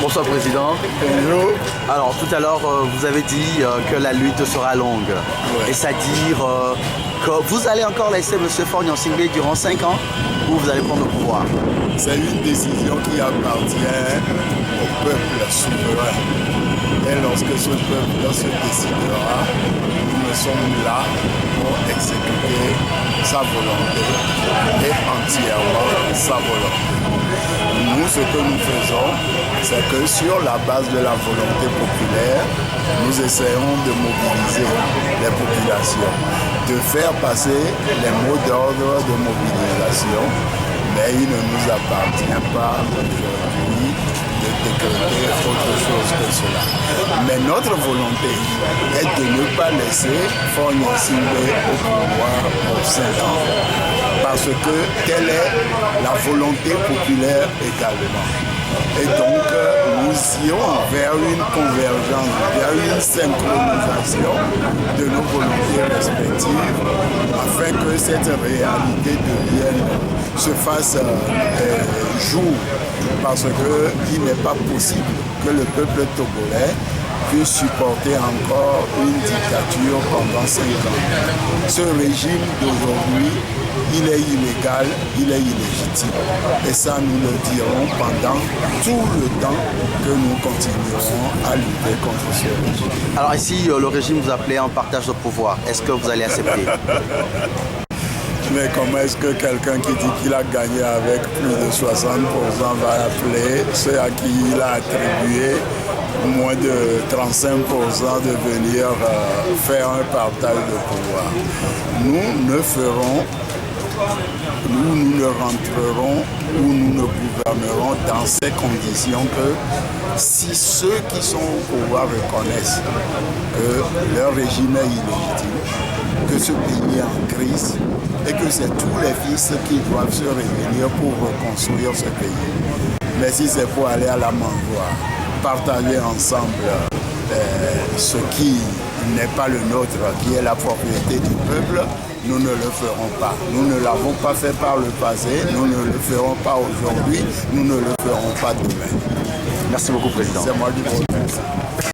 Bonsoir Président. Bonjour. Alors tout à l'heure vous avez dit que la lutte sera longue. Ouais. Et c'est-à-dire que vous allez encore laisser M. Faure Gnassingbé durant 5 ans ou vous allez prendre le pouvoir? C'est une décision qui appartient au peuple souverain. Et lorsque ce peuple se décidera, nous sommes là pour exécuter sa volonté et entièrement sa volonté. Nous, ce que nous faisons, c'est que sur la base de la volonté populaire, nous essayons de mobiliser les populations, de faire passer les mots d'ordre de mobilisation, mais il ne nous appartient pas aujourd'hui de décréter autre chose que cela. Mais notre volonté est de ne pas laisser Faure Gnassingbé au pouvoir pour 5 ans. Parce que telle est la volonté populaire également. Et donc, nous irons vers une convergence, vers une synchronisation de nos volontés respectives, afin que cette réalité se fasse jour. Parce qu'il n'est pas possible que le peuple togolais puisse supporter encore une dictature pendant 5 ans. Ce régime d'aujourd'hui, il est illégal, il est illégitime. Et ça, nous le dirons pendant tout le temps que nous continuerons à lutter contre ce régime. Alors ici, le régime vous appelait en partage de pouvoir. Est-ce que vous allez accepter? Mais comment est-ce que quelqu'un qui dit qu'il a gagné avec plus de 60% va appeler ceux à qui il a attribué moins de 35% de venir faire un partage de pouvoir? Nous ne rentrerons ou nous ne gouvernerons dans ces conditions que si ceux qui sont au pouvoir reconnaissent que leur régime est illégitime, que ce pays est en crise et que c'est tous les fils qui doivent se réunir pour reconstruire ce pays. Mais si c'est pour aller à la mangeoire, partager ensemble ce qui n'est pas le nôtre, qui est la propriété du peuple, nous ne le ferons pas. Nous ne l'avons pas fait par le passé, nous ne le ferons pas aujourd'hui, nous ne le ferons pas demain. Merci beaucoup Président. C'est moi qui vous remercie.